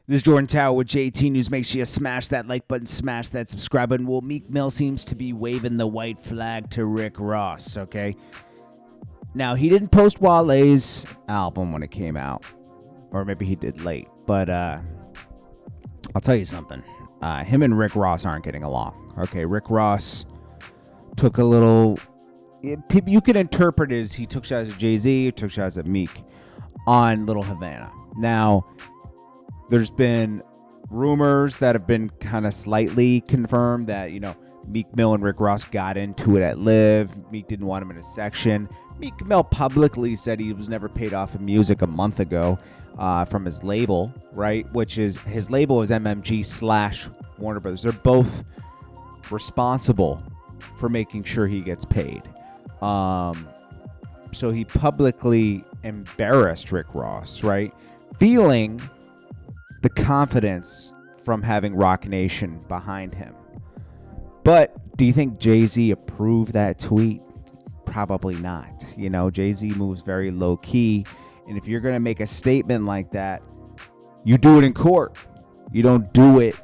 This is Jordan Tower with JT News. Make sure you smash that like button, smash that subscribe button. Well, Meek Mill seems to be waving the white flag to Rick Ross, okay? Now, he didn't post Wale's album when it came out. Or maybe he did late. But I'll tell you something. Him and Rick Ross aren't getting along. Okay, Rick Ross took a little... You can interpret it as he took shots at Jay-Z, took shots at Meek on Little Havana. Now... There's been rumors that have been kind of slightly confirmed that, you know, Meek Mill and Rick Ross got into it at Live. Meek didn't want him in his section. Meek Mill publicly said he was never paid off of music a month ago from his label, right? Which is, his label is MMG/Warner Brothers. They're both responsible for making sure he gets paid. So he publicly embarrassed Rick Ross, right? Feeling the confidence from having Roc Nation behind him. But do you think Jay-Z approved that tweet? Probably not. You know, Jay-Z moves very low key. And if you're going to make a statement like that, you do it in court. You don't do it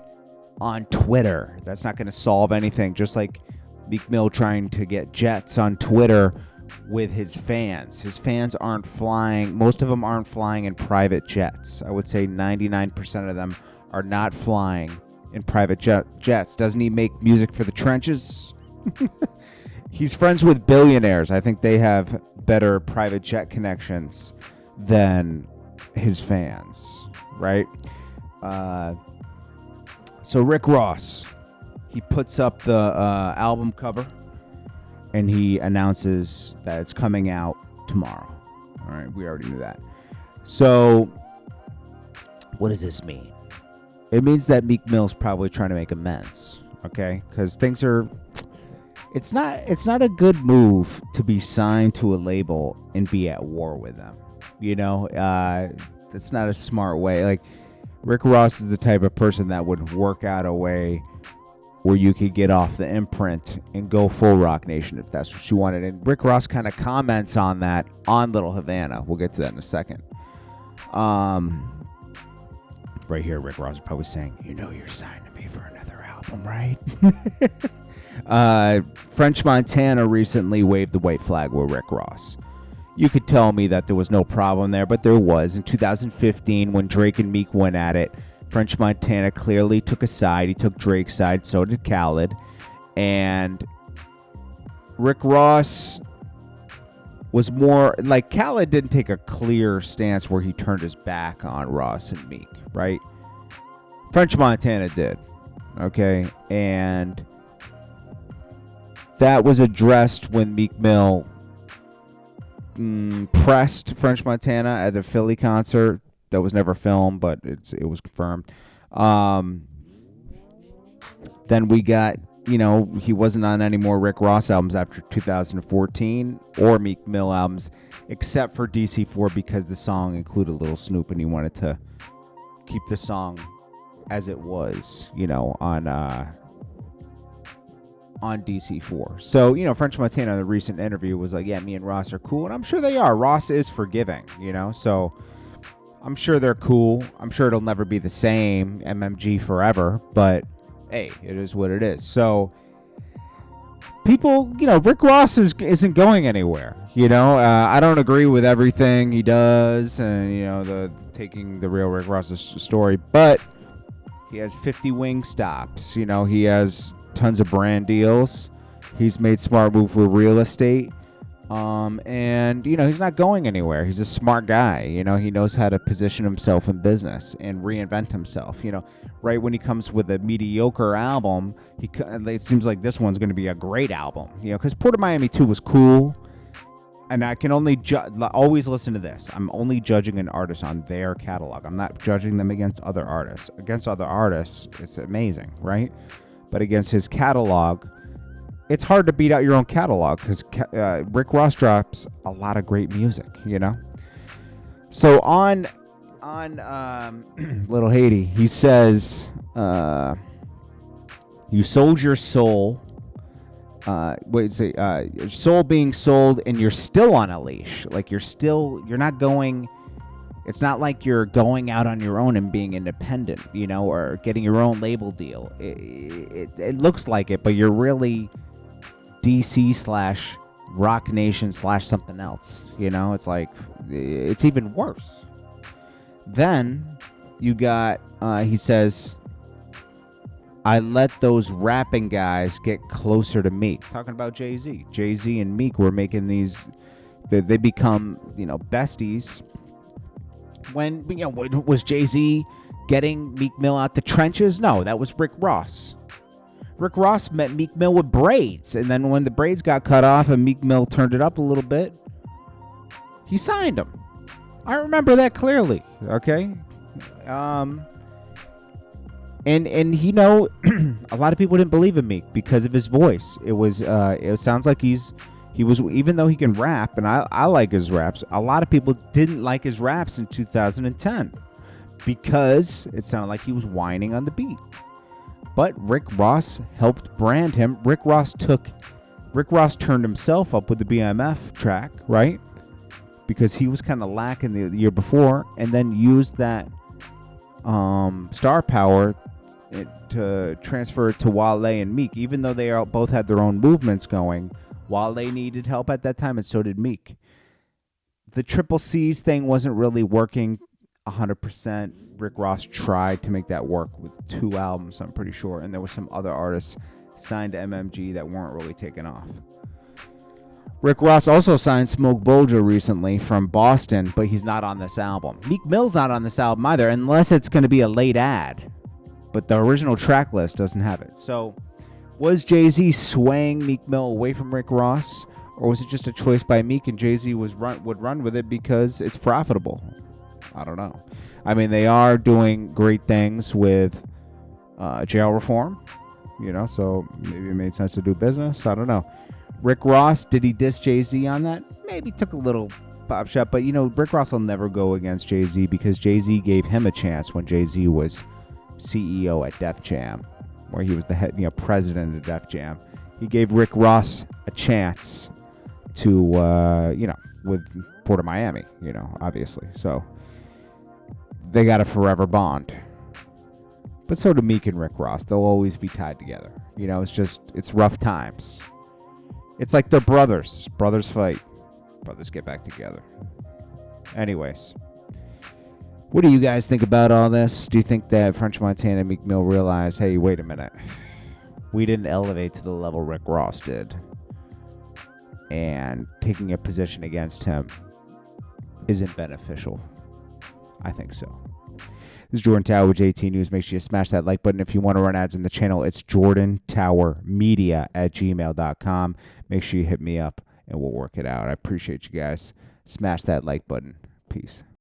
on Twitter. That's not going to solve anything. Just like Meek Mill trying to get jets on Twitter with his fans. His fans aren't flying. Most of them aren't flying in private jets. I would say 99% of them are not flying in private jets. Doesn't he make music for the trenches? He's friends with billionaires. I think they have better private jet connections than his fans, right? So Rick Ross, he puts up the album cover. And he announces that it's coming out tomorrow. All right, we already knew that. So, what does this mean? It means that Meek Mill's probably trying to make amends, okay? Because things are... It's not a good move to be signed to a label and be at war with them. You know, that's not a smart way. Like, Rick Ross is the type of person that would work out a way where you could get off the imprint and go full Roc Nation if that's what you wanted. And Rick Ross kind of comments on that on Little Havana. We'll get to that in a second. Right here, Rick Ross is probably saying, you know you're signing me for another album, right? French Montana recently waved the white flag with Rick Ross. You could tell me that there was no problem there, but there was. In 2015, when Drake and Meek went at it, French Montana clearly took a side. He took Drake's side. So did Khaled. And Rick Ross was more... Like, Khaled didn't take a clear stance where he turned his back on Ross and Meek, right? French Montana did. Okay? And that was addressed when Meek Mill pressed French Montana at the Philly concert. That was never filmed, but it was confirmed. Then we got, you know, he wasn't on any more Rick Ross albums after 2014 or Meek Mill albums, except for DC4 because the song included Little Snoop and he wanted to keep the song as it was, you know, on DC4. So, you know, French Montana in the recent interview was like, yeah, me and Ross are cool. And I'm sure they are. Ross is forgiving, you know, so... I'm sure they're cool. I'm sure it'll never be the same MMG forever, but hey, it is what it is. So people, you know, Rick Ross isn't going anywhere. You know, I don't agree with everything he does, and you know, the taking the real Rick Ross's story, but he has 50 wing stops. You know, he has tons of brand deals. He's made smart moves with real estate. And, you know, he's not going anywhere. He's a smart guy. You know, he knows how to position himself in business and reinvent himself. You know, right when he comes with a mediocre album, it seems like this one's going to be a great album. You know, because Port of Miami 2 was cool. And I can only always listen to this. I'm only judging an artist on their catalog. I'm not judging them against other artists. Against other artists, it's amazing, right? But against his catalog... It's hard to beat out your own catalog because Rick Ross drops a lot of great music, you know? So on Little Haiti, he says, you sold your soul. Your soul being sold and you're still on a leash. Like you're not going It's not like you're going out on your own and being independent, you know, or getting your own label deal. It looks like it, but you're really DC / Rock Nation / something else. You know, it's like, it's even worse. Then you got, he says, I let those rapping guys get closer to Meek. Talking about Jay-Z. Jay-Z and Meek were making these, they become, you know, besties. When, you know, was Jay-Z getting Meek Mill out the trenches? No, that was Rick Ross. Rick Ross met Meek Mill with braids, and then when the braids got cut off and Meek Mill turned it up a little bit, he signed him. I remember that clearly, okay? And you know, a lot of people didn't believe in Meek because of his voice. It sounds like he was, even though he can rap, and I like his raps, a lot of people didn't like his raps in 2010 because it sounded like he was whining on the beat. But Rick Ross helped brand him. Rick Ross turned himself up with the BMF track, right? Because he was kind of lacking the year before, and then used that star power to transfer it to Wale and Meek. Even though they both had their own movements going, Wale needed help at that time, and so did Meek. The Triple C's thing wasn't really working 100%. Rick Ross tried to make that work with 2 albums, I'm pretty sure, and there were some other artists signed to MMG that weren't really taking off. Rick Ross also signed Smoke Bojo recently from Boston, but he's not on this album. Meek Mill's not on this album either, unless it's going to be a late ad. But the original track list doesn't have it. So, was Jay-Z swaying Meek Mill away from Rick Ross? Or was it just a choice by Meek and Jay-Z would run with it because it's profitable? I don't know. I mean, they are doing great things with jail reform, you know, so maybe it made sense to do business. I don't know. Rick Ross, did he diss Jay-Z on that? Maybe took a little pop shot, but, you know, Rick Ross will never go against Jay-Z because Jay-Z gave him a chance when Jay-Z was CEO at Def Jam, where he was the head, you know, president of Def Jam. He gave Rick Ross a chance to, you know, with Port of Miami, you know, obviously. So they got a forever bond. But so do Meek and Rick Ross. They'll always be tied together. You know, it's rough times. It's like they're brothers. Brothers fight. Brothers get back together. Anyways. What do you guys think about all this? Do you think that French Montana and Meek Mill realized, hey, wait a minute, we didn't elevate to the level Rick Ross did, and taking a position against him isn't beneficial? I think so. This is Jordan Tower with JT News. Make sure you smash that like button. If you want to run ads in the channel, it's jordantowermedia@gmail.com. Make sure you hit me up, and we'll work it out. I appreciate you guys. Smash that like button. Peace.